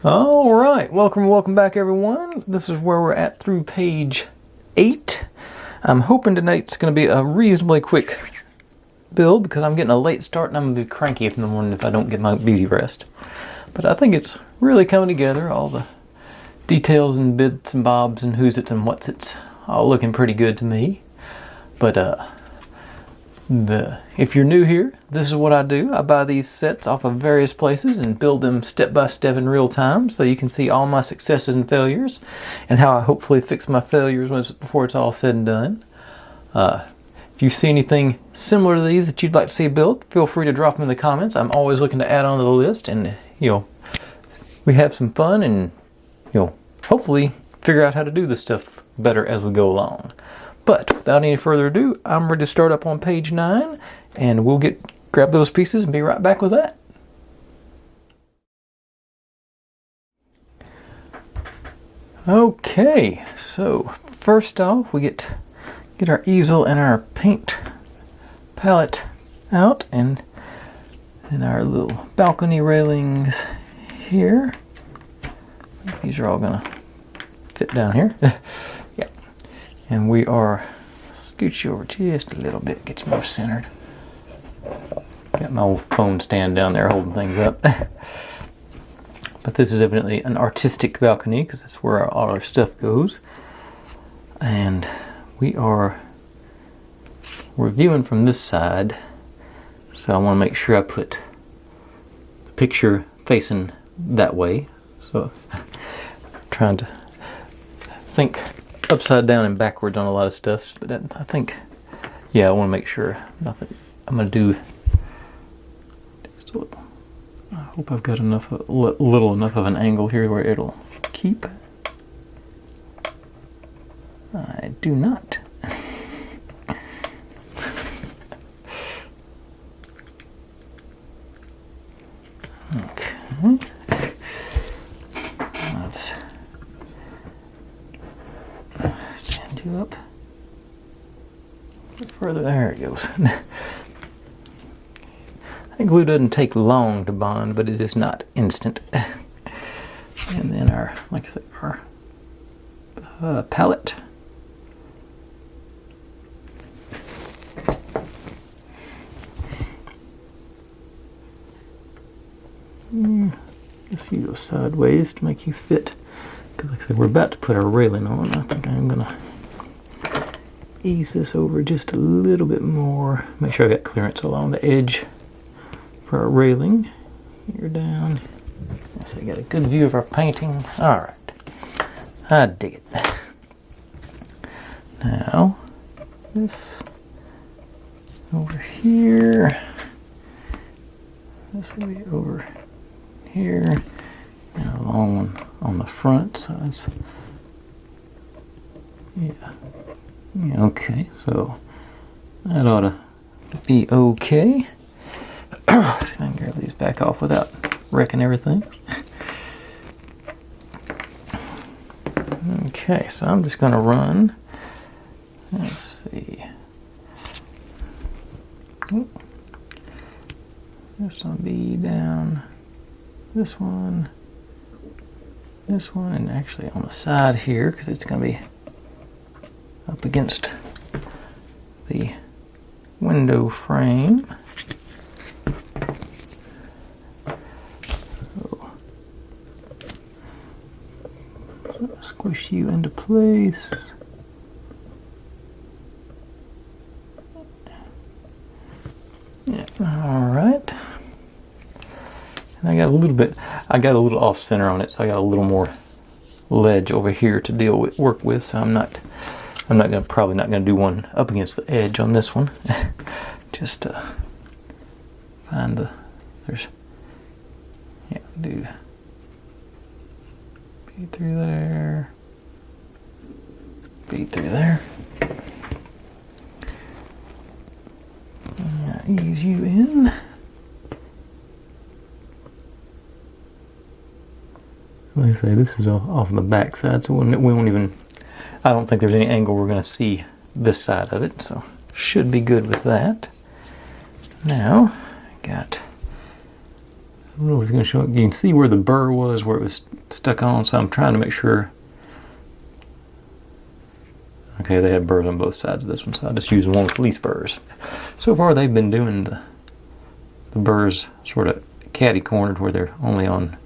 All right, welcome back, everyone. This is where we're at through page 8. I'm hoping tonight's going to be a reasonably quick build because I'm getting a late start and I'm going to be cranky in the morning if I don't get my beauty rest. But I think it's really coming together. All the details and bits and bobs and who's it's and what's it's all looking pretty good to me. But if you're new here, this is what I do. I buy these sets off of various places and build them step by step in real time so you can see all my successes and failures and how I hopefully fix my failures before it's all said and done. If you see anything similar to these that you'd like to see built, feel free to drop them in the comments. I'm always looking to add on to the list, and we have some fun and hopefully figure out how to do this stuff better as we go along. But without any further ado, I'm ready to start up on page 9, and we'll grab those pieces and be right back with that. Okay, so first off, we get our easel and our paint palette out, and then our little balcony railings here. These are all gonna fit down here. Yeah. And we are scooch you over just a little bit, get you more centered. Got my old phone stand down there holding things up. But this is evidently an artistic balcony because that's where all our stuff goes. And we're viewing from this side, so I want to make sure I put the picture facing that way. So I'm trying to think upside down and backwards on a lot of stuff, but I think, I want to make sure nothing. I'm going to do just a little. I hope I've got little enough of an angle here where it'll keep. I do not. Okay. Let's stand you up a bit further. There it goes. Glue doesn't take long to bond, but it is not instant. And then our palette. Just you go sideways to make you fit. Because like I said, we're about to put our railing on. I think I'm gonna ease this over just a little bit more. Make sure I got clearance along the edge for our railing. Here down. So I got a good view of our painting. All right, I dig it. Now this over here. This will be over here, and a long one on the front. So it's yeah. Okay, so that ought to be okay. I can grab these back off without wrecking everything. Okay, so I'm just going to run. Let's see. This one be down. This one, and actually on the side here because it's going to be up against the window frame. Squish you into place. Yeah, all right. And I got a little off center on it, so I got a little more ledge over here to work with. So probably not gonna do one up against the edge on this one. Just find do. Bead through there. Bead through there. Ease you in. Like I say, this is off the back side, so we won't even. I don't think there's any angle we're going to see this side of it, so should be good with that. Now, I got don't know if it's going to show up. You can see where the burr was, where it was stuck on, so I'm trying to make sure. Okay, they have burrs on both sides of this one, so I'll just use one with least burrs. So far they've been doing the burrs sort of catty-cornered, where they're only on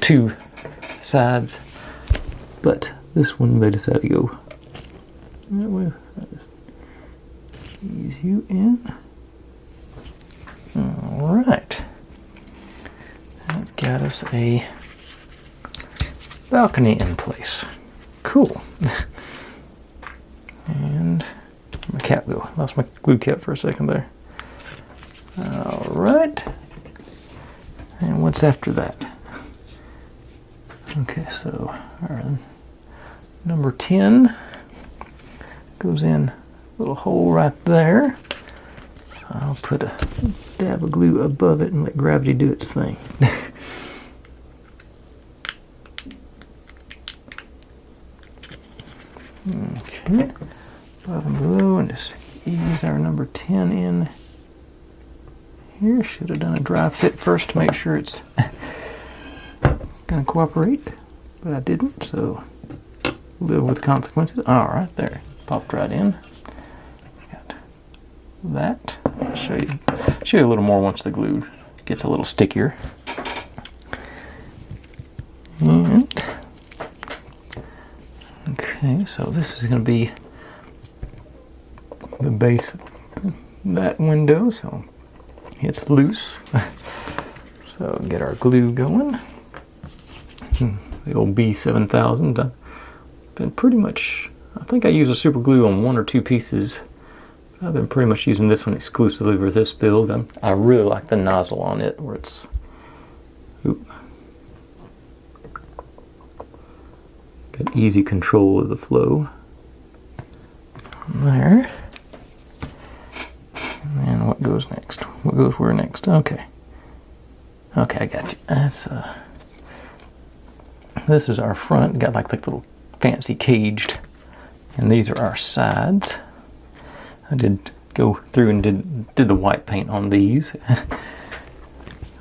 two sides. But this one they decided to go that way. I just ease you in. Alright. That's got us a balcony in place. Cool. And my cap go. Lost my glue cap for a second there. Alright. And what's after that? Okay, so our number 10 goes in a little hole right there. So I'll put a dab of glue above it and let gravity do its thing. Okay, bottom below, and just ease our number 10 in here. Should have done a dry fit first to make sure it's gonna cooperate, but I didn't, so live with the consequences. All right, there, popped right in. Got that. I'll show you a little more once the glue gets a little stickier. And okay, so this is going to be the base of that window, so it's loose. So get our glue going. The old B7000. I've been pretty much, I think I use a super glue on one or two pieces. I've been pretty much using this one exclusively for this build. I really like the nozzle on it, where it's got easy control of the flow. There. And then what goes next? What goes where next? Okay. Okay, I got you. That's this is our front. Got like little fancy caged, and these are our sides. I did go through and did the white paint on these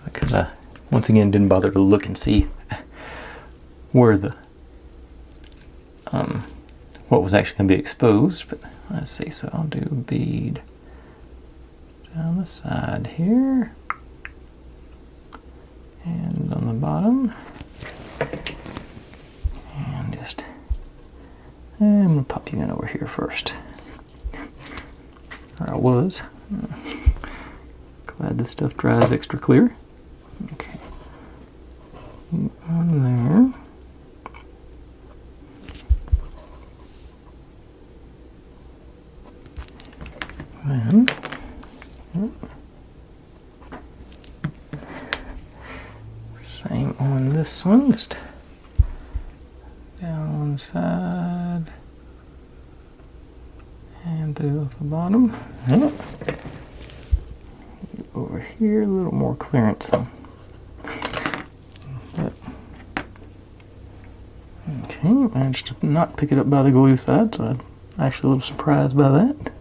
because I once again didn't bother to look and see where the what was actually going to be exposed. But let's see. So I'll do a bead down the side here and on the bottom, and just I'm gonna pop you in over here first. Or I was. Glad this stuff dries extra clear. Okay. On there. Then, same on this one, just down one side and through the bottom. Over here, a little more clearance though. But, okay, managed to not pick it up by the glue side, so I'm actually a little surprised by that.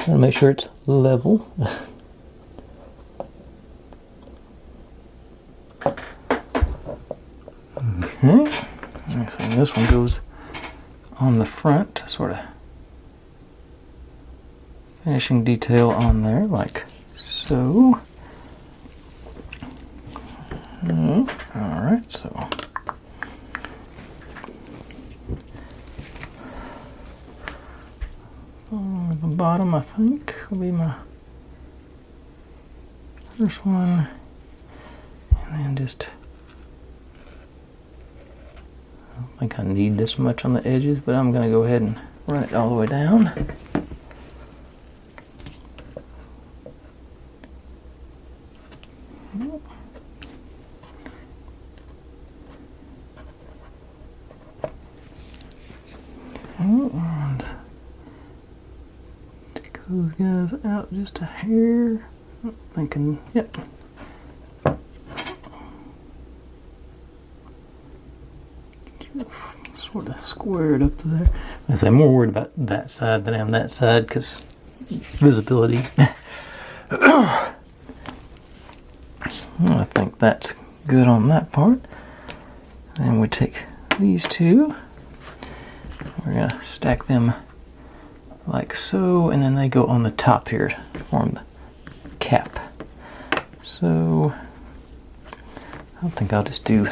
Gotta make sure it's level. Okay, so this one goes on the front, sort of finishing detail on there, like so. Alright, so on the bottom, I think, will be my first one, and then just, I don't think I need this much on the edges, but I'm going to go ahead and run it all the way down. And take those guys out just a hair. I'm thinking, yep. Sort of squared up to there. I'm more worried about that side than I am that side because visibility. I think that's good on that part. Then we take these two. We're going to stack them like so, and then they go on the top here to form the cap. So I think I'll just do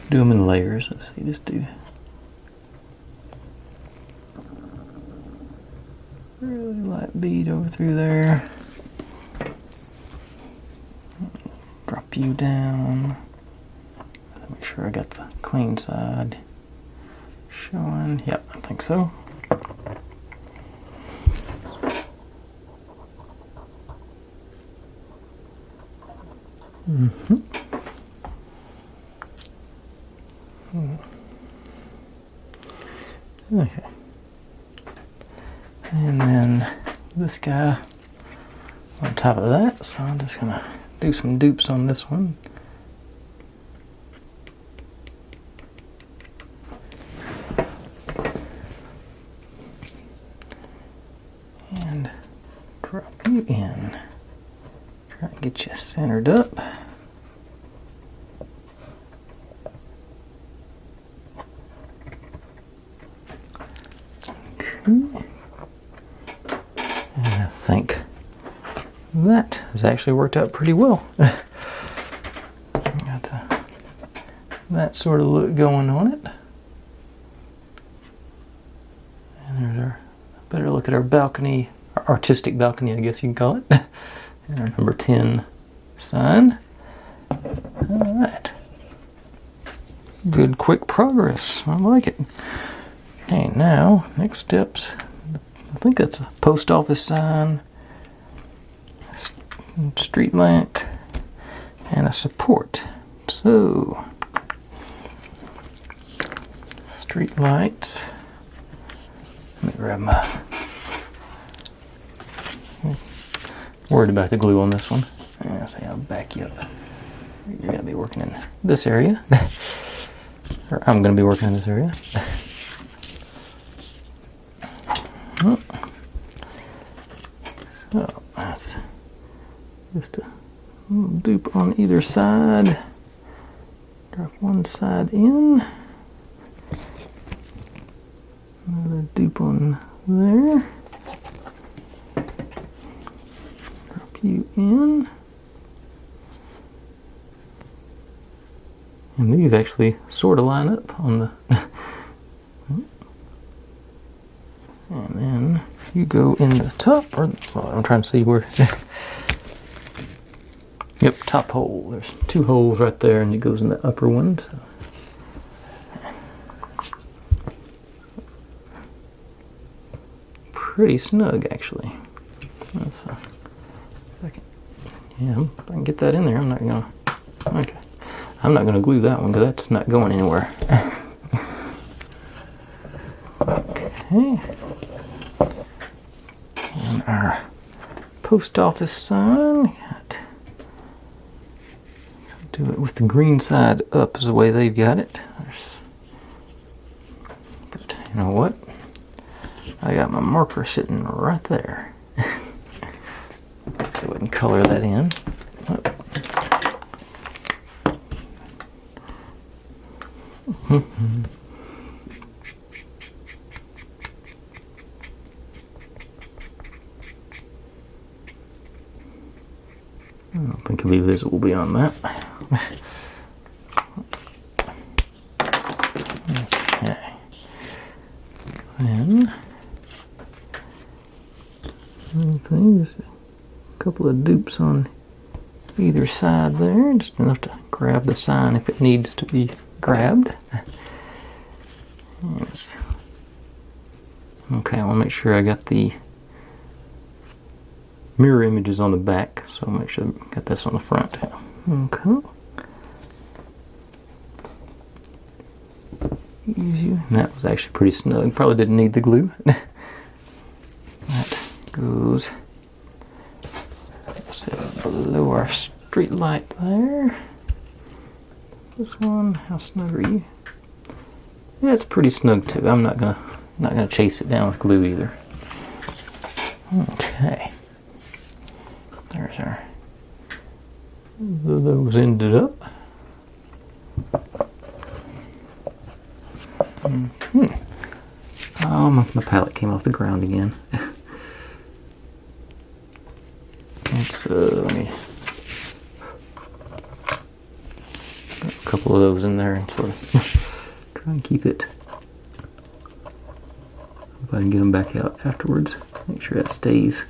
them in layers. Let's see, just do really light bead over through there. Drop you down. Make sure I got the clean side showing. Yep, I think so. Okay. And then this guy on top of that, so I'm just gonna do some dupes on this one. And drop you in. Try and get you centered up. And I think that has actually worked out pretty well. Got that sort of look going on it. And there's our better look at our balcony, our artistic balcony, I guess you can call it. And our number 10 sign. Alright. Good quick progress. I like it. Okay, now, next steps. I think that's a post office sign, street light, and a support. So, street lights. Let me grab my... Worried about the glue on this one. I'll say I'll back you up. You're going to be working in this area. Or I'm going to be working in this area. So that's just a little dupe on either side. Drop one side in. Another dupe on there. Drop you in. And these actually sort of line up on the... And then you go in the top, or well, I'm trying to see where. Yep, top hole. There's 2 holes right there, and it goes in the upper one. So. Pretty snug, actually. That's yeah, if I can get that in there, I'm not gonna. Okay, I'm not gonna glue that one because that's not going anywhere. Okay. And our post office sign. Do it with the green side up is the way they've got it. But you know what? I got my marker sitting right there. Let's go ahead and color that in. I don't think it'll be visible beyond that. Okay. Then, just a couple of dupes on either side there, just enough to grab the sign if it needs to be grabbed. Yes. Okay, I want to make sure I got the mirror images on the back, so I'll make sure I got this on the front. Okay. Easy. And that was actually pretty snug. Probably didn't need the glue. That goes below our street light there. This one, how snug are you? Yeah, it's pretty snug too. I'm not gonna chase it down with glue either. Okay. of those ended up. Oh, my palette came off the ground again. Let me put a couple of those in there and sort of try and keep it. If I can get them back out afterwards, make sure that stays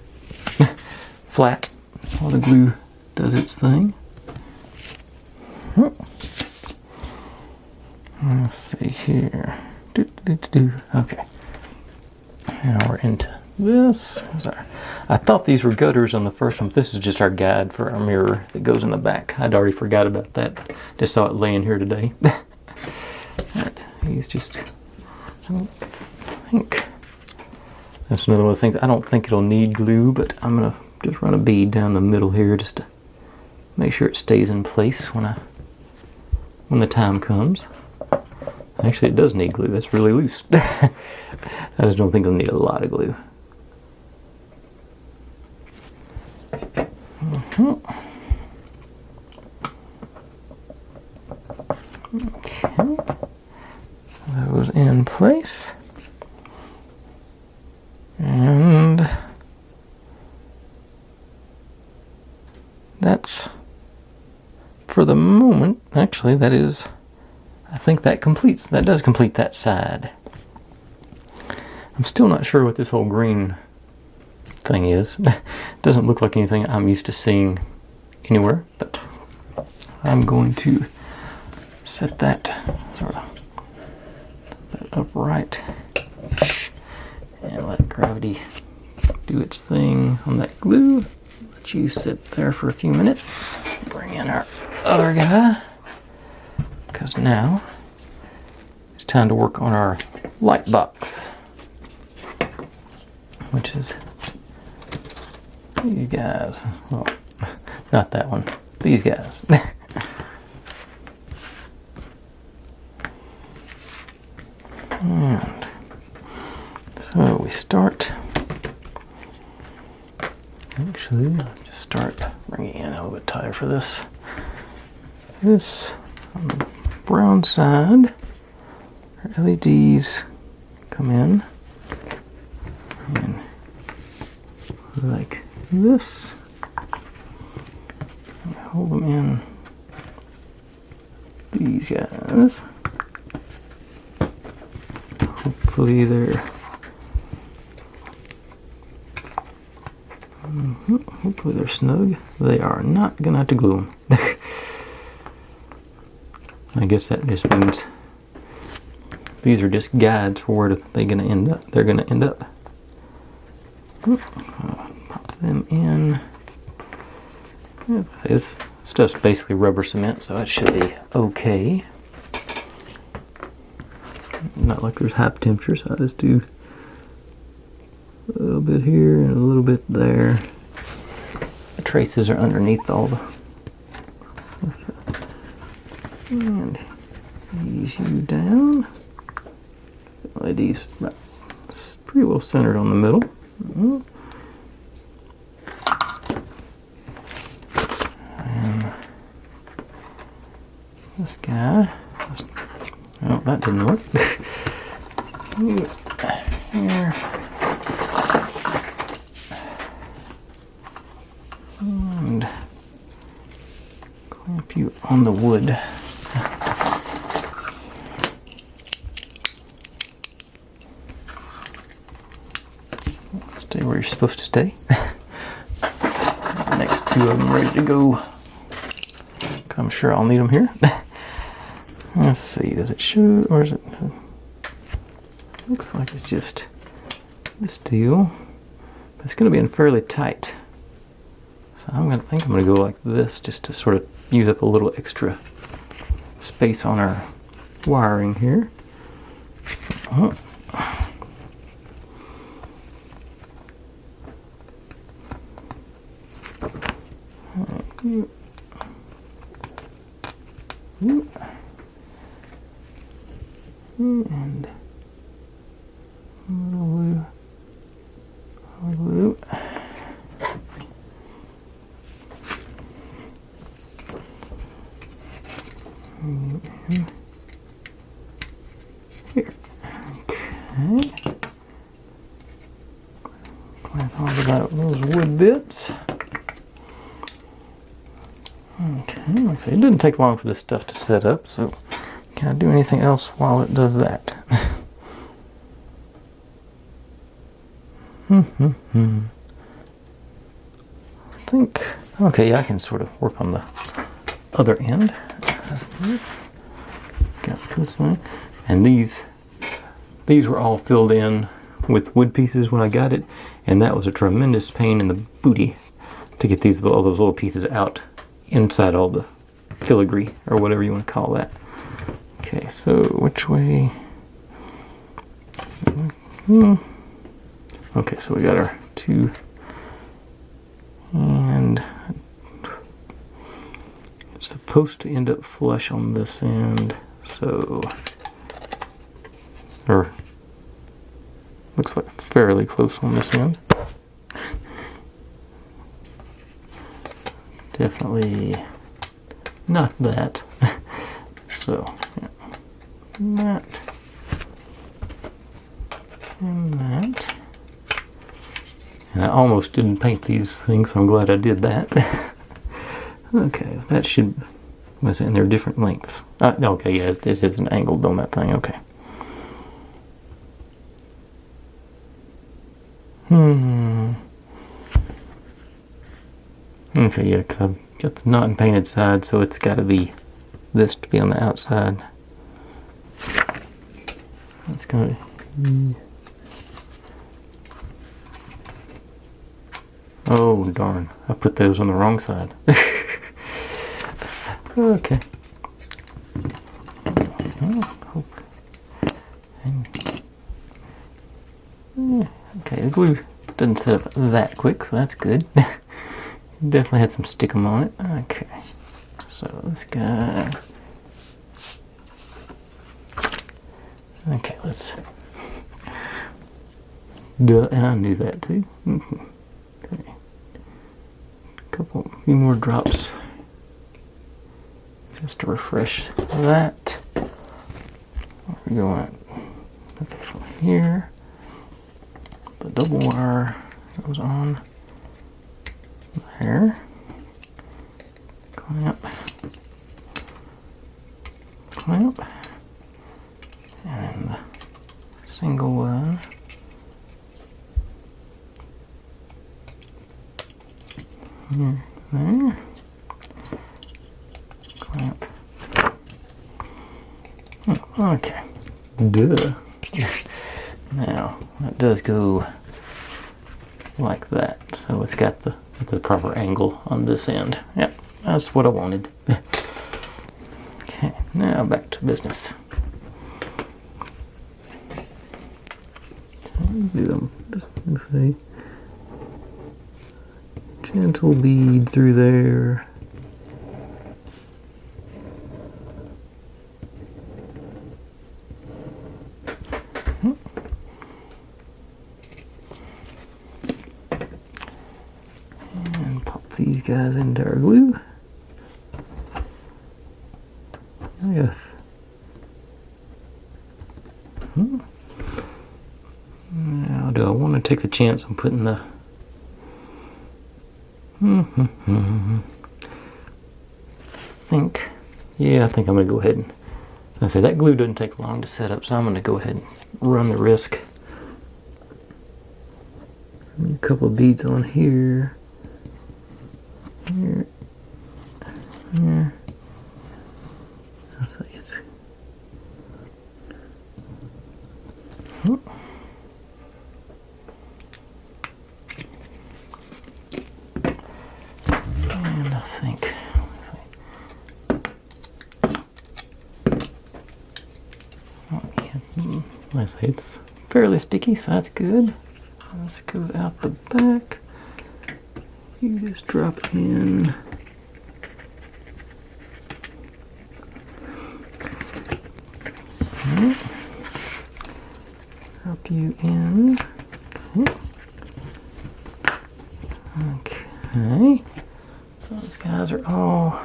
flat while the glue does its thing. Let's see here. Okay. Now we're into this. I thought these were gutters on the first one. This is just our guide for our mirror that goes in the back. I'd already forgot about that. Just saw it laying here today. He's just, I don't think. That's another one of the things. I don't think it'll need glue, but I'm going to just run a bead down the middle here just to make sure it stays in place when the time comes. Actually, it does need glue. That's really loose. I just don't think it'll need a lot of glue. Okay. That was in place. And that's, for the moment, actually, that is, I think that does complete that side. I'm still not sure what this whole green thing is. It doesn't look like anything I'm used to seeing anywhere, but I'm going to set that upright and let gravity do its thing on that glue. Let you sit there for a few minutes. Bring in our other guy, because now it's time to work on our light box, which is these guys. Well, not that one. These guys. And so we start. Actually, I'll just start bringing it in a little bit tighter for this. This on the brown side, our LEDs come in and like this. Hold them in these guys. Hopefully they're hopefully they're snug. They are not gonna have to glue them. I guess that just means these are just guides for where they're gonna end up. They're gonna end up. Pop them in. This stuff's basically rubber cement, so it should be okay. Not like there's high temperature, so I just do a little bit here and a little bit there. The traces are underneath all the. And ease you down. LED's pretty well centered on the middle. And this guy. Oh, that didn't work. Here. And clamp you on the wood. Stay where you're supposed to stay. Next two of them ready to go. I'm sure I'll need them here. Let's see, does it show, or is it? Looks like it's just this deal. But it's going to be in fairly tight. So I think I'm going to go like this just to sort of use up a little extra space on our wiring here. And glue. those wood bits. Okay, like I say, it didn't take long for this stuff to set up, so can I do anything else while it does that? I think, okay, yeah, I can sort of work on the other end. Got this one. And these were all filled in with wood pieces when I got it, and that was a tremendous pain in the booty to get all those little pieces out inside all the filigree, or whatever you want to call that. Okay, so which way? Okay, so we got our two, and it's supposed to end up flush on this end, so, or looks like fairly close on this end. Definitely not that. So, yeah. That and that. And I almost didn't paint these things, so I'm glad I did that. Okay, that should, and they're different lengths. Okay, yeah, it isn't angled on that thing, okay. Okay, yeah, because I've got the not and painted side, so it's got to be this to be on the outside. It's going to... Oh, darn. I put those on the wrong side. Okay. Okay, the glue doesn't set up that quick, so that's good. Definitely had some stickum on it. Okay. So this guy... Okay, let's... Duh, and I knew that too. Okay. A few more drops. Just to refresh that. We're going... Okay, from here. The double wire goes on there. Clamp. Clamp. And the single one. Here, there. Clamp. Oh, okay. Duh. Now, that does go like that. So it's got the proper angle on this end. Yep, that's what I wanted. Okay, now back to business. Let's say gentle bead through there. And pop these guys into our glue. Yes. Now, do I want to take the chance on putting the... I think I'm going to go ahead and... I say that glue doesn't take long to set up, so I'm going to go ahead and run the risk. A couple of beads on here. Here. Here. I think it's... And I think... I say it's fairly sticky, so that's good. Let's go out the back. You just drop in. Drop you in. Okay. Those guys are all...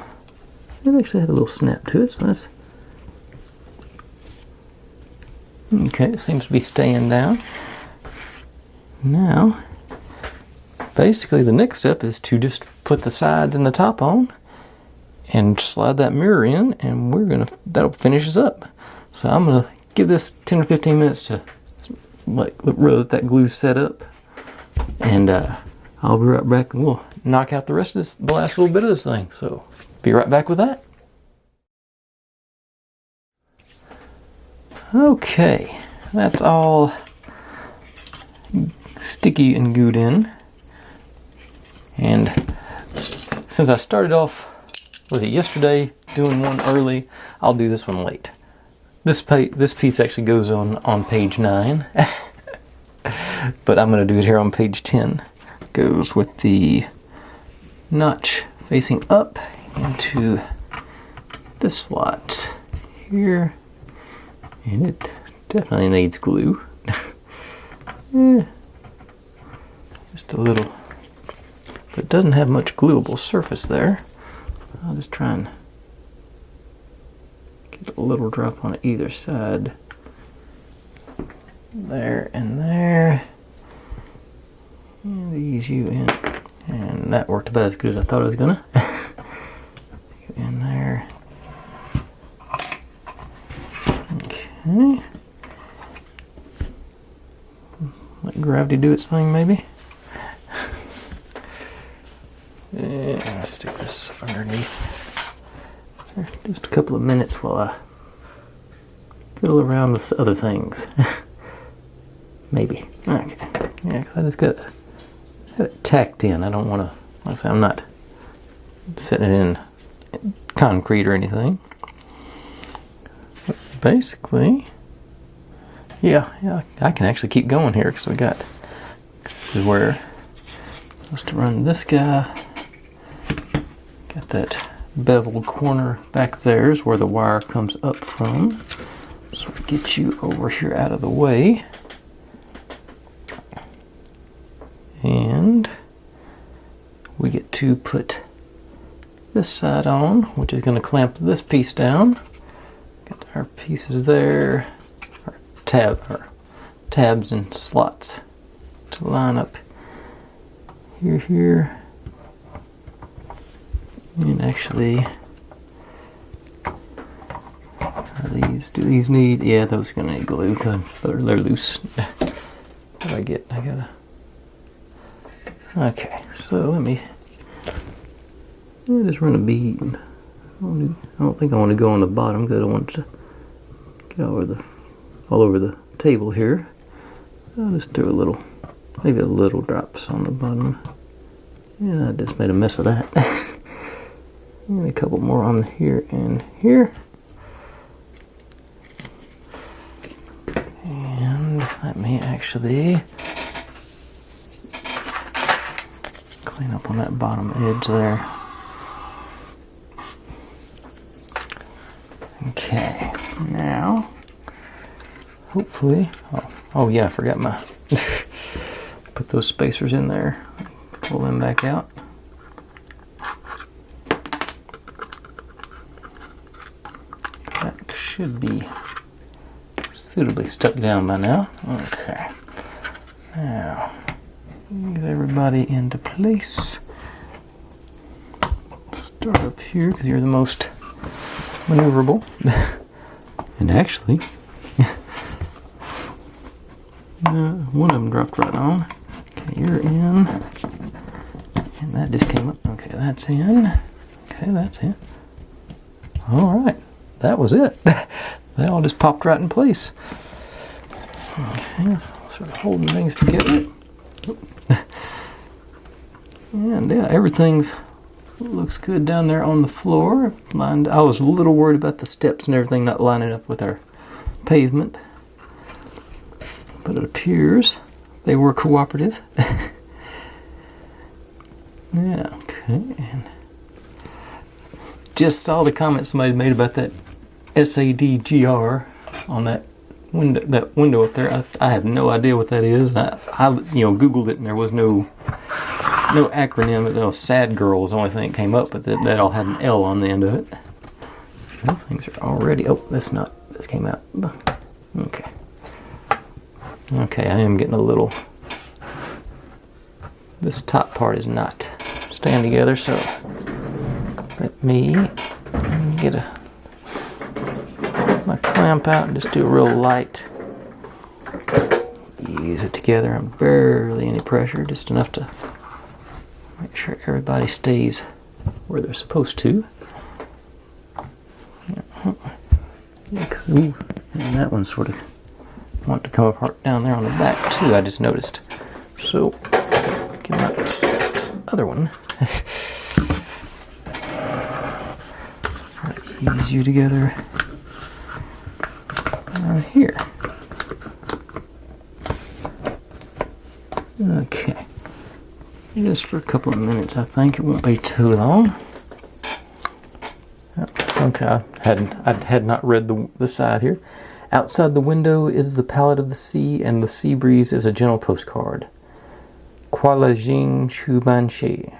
They actually had a little snap to it, so that's... Okay, it seems to be staying down. Now, basically the next step is to just put the sides and the top on and slide that mirror in, and that'll finish us up. So I'm gonna give this 10 or 15 minutes to let that glue set up, and I'll be right back and we'll knock out the rest of the last little bit of this thing. So be right back with that. Okay, that's all sticky and glued in, and since I started off yesterday doing one early, I'll do this one late. This piece actually goes on page 9, but I'm going to do it here on page 10. Goes with the notch facing up into this slot here, and it definitely needs glue. Just a little, but it doesn't have much gluable surface there. I'll just try and get a little drop on either side. There and there. And ease you in. And that worked about as good as I thought it was gonna. In there. Okay. Let gravity do its thing, maybe. And let's stick this underneath for just a couple of minutes while I fiddle around with other things. Maybe. Okay. Yeah, 'cause I just got it tacked in. I don't want to, like I say, I'm not setting it in concrete or anything. But basically, yeah, I can actually keep going here because this is where I'm supposed to run this guy. Got that beveled corner back there is where the wire comes up from. So we'll get you over here out of the way. And we get to put this side on, which is going to clamp this piece down. Got our pieces there, our tabs and slots to line up here. And actually, do these need, yeah, those are gonna need glue because they're loose. What do I gotta, okay, so let me just run a bead. I don't think I want to go on the bottom because I don't want to get all over the table here. I'll just do maybe a little drops on the bottom. Yeah, I just made a mess of that. And a couple more on here and here. And let me actually clean up on that bottom edge there. Okay, now, hopefully, oh yeah, I forgot put those spacers in there. Pull them back out. Should be suitably stuck down by now. Okay. Now, get everybody into place. Start up here because you're the most maneuverable. And actually, one of them dropped right on. Okay, you're in. And that just came up. Okay, that's in. Okay, that's in. All right. That was it. They all just popped right in place. Okay, so sort of holding things together. And yeah, everything's looks good down there on the floor. I was a little worried about the steps and everything not lining up with our pavement, but it appears they were cooperative. Yeah, okay. And just saw the comment somebody made about that SADGR on that window up there. I have no idea what that is. I Googled it and there was no acronym. It was Sad Girl was the only thing that came up, but that all had an L on the end of it. Those things are already, this came out. Okay, I am getting a little this top part is not staying together, so let me get my clamp out and just do a real light ease it together. I'm barely any pressure, just enough to make sure everybody stays where they're supposed to. Ooh, and that one sort of want to come apart down there on the back too, I just noticed. So get my other one. Try to ease you together on here. Okay, just for a couple of minutes, I think. It won't be too long. Okay, I had not read the side here. Outside the window is the palette of the sea, and the sea breeze is a gentle postcard. Kuala Chuban Shi.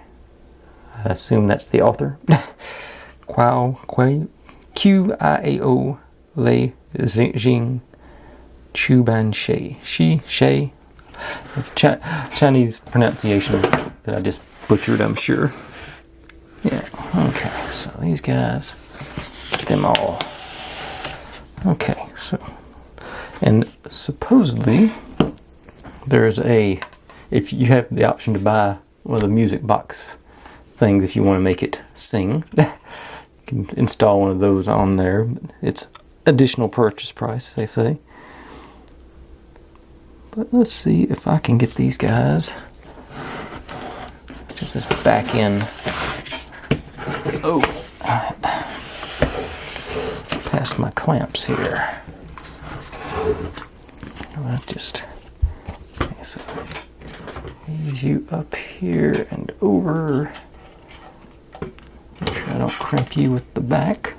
I assume that's the author. Qiao Le Jing Chuban Shi. She. Chinese pronunciation that I just butchered, I'm sure. Yeah, okay, so these guys, get them all. Okay, so, and supposedly there's if you have the option to buy one of the music box things if you want to make it sing, you can install one of those on there. It's additional purchase price, they say. But let's see if I can get these guys just this back in. Oh, past my clamps here. I'll just so ease you up here and over. Make sure I don't crimp you with the back.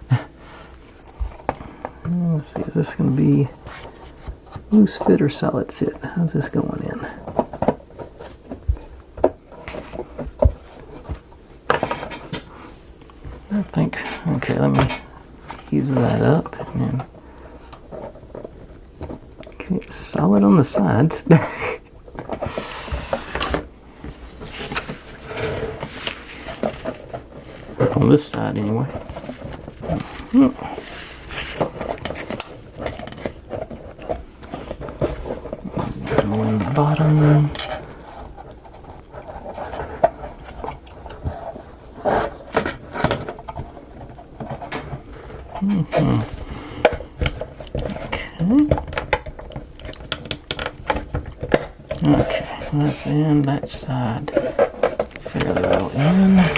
Let's see, is this going to be loose fit or solid fit? How's this going in? I think, okay, let me ease that up. And then, okay, solid on the sides. On this side, anyway. On the bottom. Okay, let's end that side fairly well in. Now,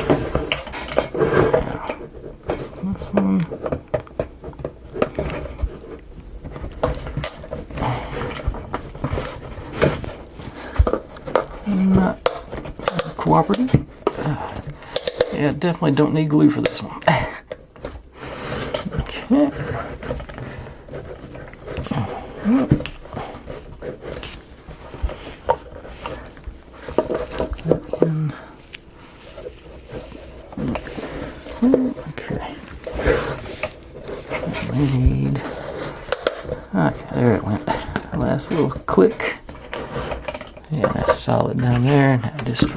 this one. Not cooperative. Yeah, definitely don't need glue for this one. Okay. Okay. Need. Okay, there it went. Last little click. Yeah, that's solid down there. Now just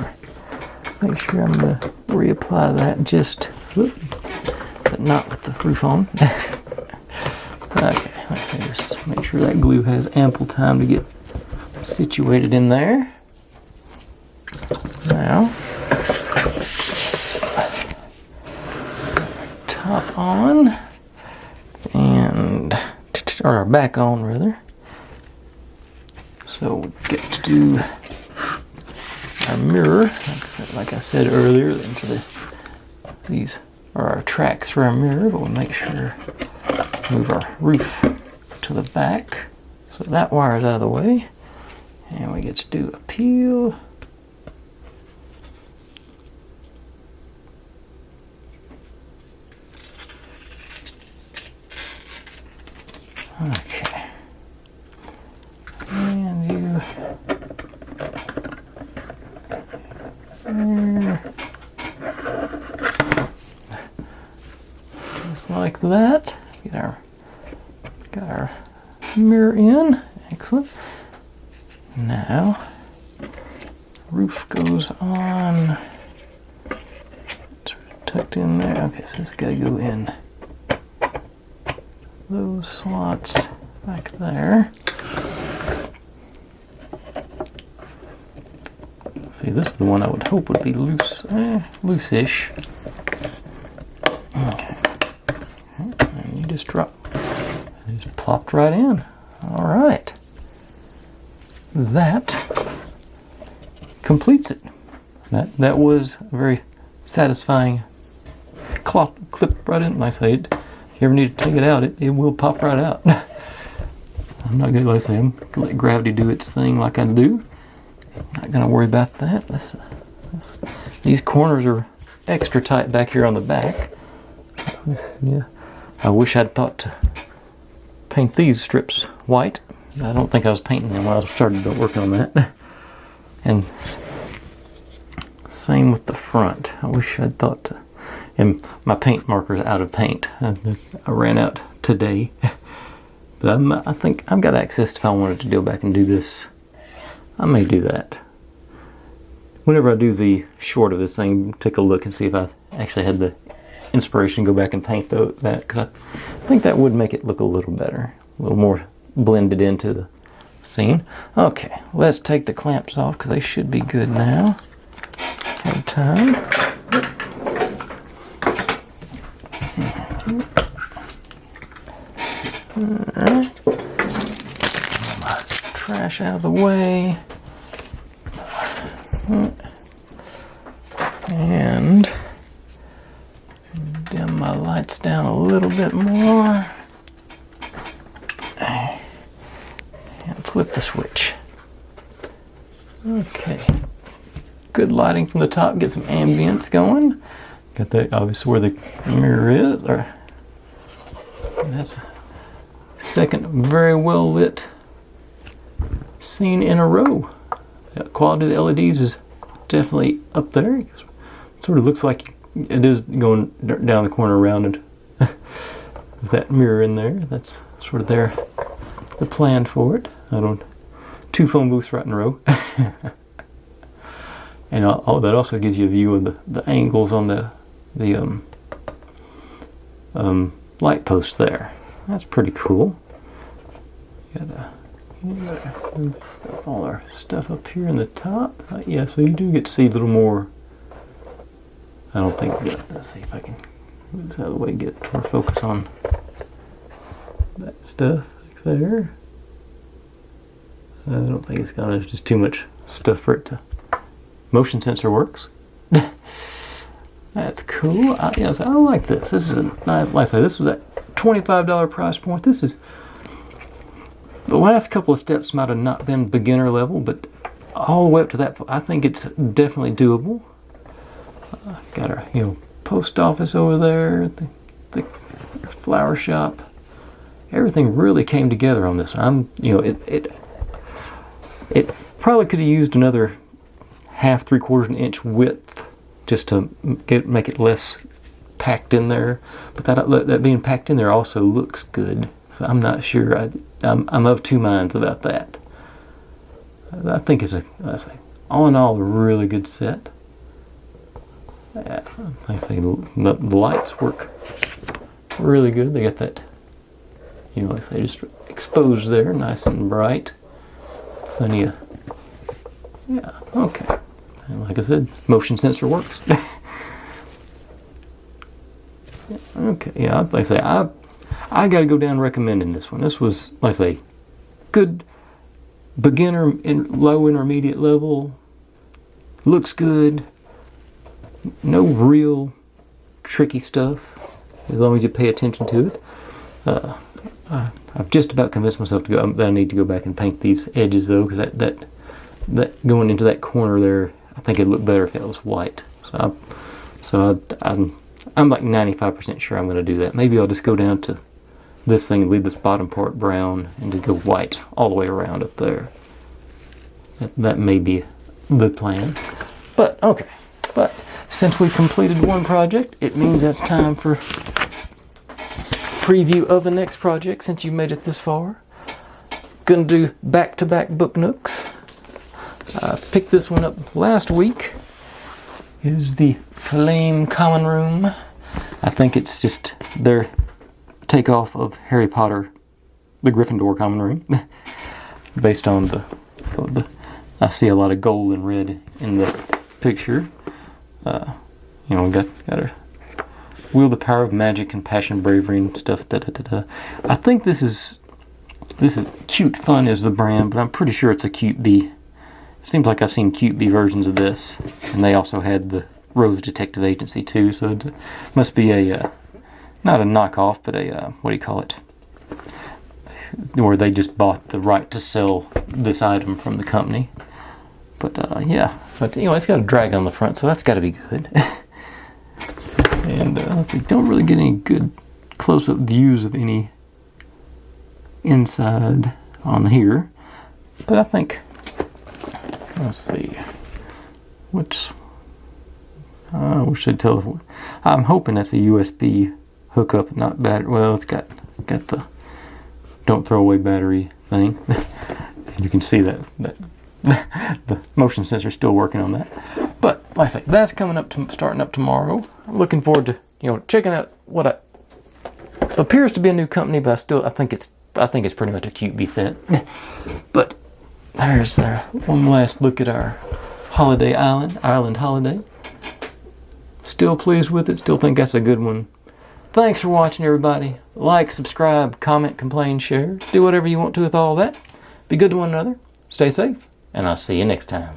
make sure I'm going to reapply that but not with the roof on. Okay, let's see, just make sure that glue has ample time to get situated in there. Now, top on, or back on rather. So we get to do our mirror, like I said earlier. These are our tracks for our mirror, but we'll make sure to move our roof to the back so that wire is out of the way, and we get to do a peel. Okay. And you just like that. Got our mirror in. Excellent. Now roof goes on. It's tucked in there. Okay, so it's got to go in those slots back there. See, this is the one I would hope would be loose, loose-ish. Okay. And you just plopped right in. All right. That completes it. That was a very satisfying clip right in. Like I say, if you ever need to take it out, it will pop right out. I'm not gonna, like I say, I'm gonna let gravity do its thing like I do. Not gonna worry about that. These corners are extra tight back here on the back. Yeah, I wish I'd thought to paint these strips white. I don't think I was painting them when I started working on that. And same with the front. I wish I'd thought to. And my paint marker's out of paint. I ran out today. But I think I've got access if I wanted to go back and do this. I may do that. Whenever I do the short of this thing, take a look and see if I actually had the inspiration to go back and paint that. Because I think that would make it look a little better. A little more blended into the scene. Okay, let's take the clamps off because they should be good now. Have time. Alright. Trash out of the way. And dim my lights down a little bit more. And flip the switch. Okay. Good lighting from the top. Get some ambience going. Got that obviously where the mirror is. That's a second very well lit scene in a row. The quality of the LEDs is definitely up there. It sort of looks like it is going down the corner around it with that mirror in there. That's sort of the plan for it. Two phone booths right in a row. And that also gives you a view of the angles on the light post there. That's pretty cool. Gotta move all our stuff up here in the top. Yeah, so you do get to see a little more. I don't think it's gonna. Let's see if I can move this out of the way, get more focus on that stuff like there. I don't think it's gonna. There's just too much stuff for it to. Motion sensor works. That's cool. Yes, I like this. This is a nice. Like I say, this was at $25 price point. This is. The last couple of steps might have not been beginner level, but all the way up to that, I think it's definitely doable. Got our post office over there, the flower shop. Everything really came together on this one. It probably could have used another half, 3/4 inch width just to make it less packed in there. But that being packed in there also looks good. So I'm not sure. I'm of two minds about that. I think it's all in all, a really good set. Yeah, I say the lights work really good. They got that, like I say, just exposed there, nice and bright. Plenty of, yeah, okay. And like I said, motion sensor works. Okay, yeah, like I say, I got to go down recommending this one. This was, like I say, good beginner and low intermediate level. Looks good. No real tricky stuff, as long as you pay attention to it. I've just about convinced myself that I need to go back and paint these edges though, because that going into that corner there, I think it'd look better if it was white. So I'm like 95% sure I'm going to do that. Maybe I'll just go down to this thing and leave this bottom part brown and just go white all the way around up there. That may be the plan. But okay. But since we completed one project, it means that's time for preview of the next project. Since you made it this far, gonna do back-to-back book nooks. Picked this one up last week. Is the Flame Common Room. I think it's just their takeoff of Harry Potter, the Gryffindor Common Room, based on the. I see a lot of gold and red in the picture. You know, got to wield the power of magic and passion, bravery, and stuff. I think this is Cute Fun is the brand, but I'm pretty sure it's a Cute Bee. It seems like I've seen Cute Bee versions of this, and they also had the Rose Detective Agency too. So it must be a not a knockoff, but a what do you call it? Where they just bought the right to sell this item from the company. But yeah, but anyway, it's got a drag on the front, so that's got to be good. And let's see, don't really get any good close-up views of any inside on here, but I think, let's see, which I wish I'd tell. I'm hoping that's a USB hookup, not battery. Well, it's got the don't throw away battery thing. You can see that the motion sensor is still working on that. But like I say, that's coming up starting up tomorrow. I'm looking forward to checking out what appears to be a new company, but I think it's pretty much a Cute Bee set. But there's one last look at our holiday island holiday. Still pleased with it. Still think that's a good one. Thanks for watching, everybody. Like, subscribe, comment, complain, share. Do whatever you want to with all that. Be good to one another. Stay safe, and I'll see you next time.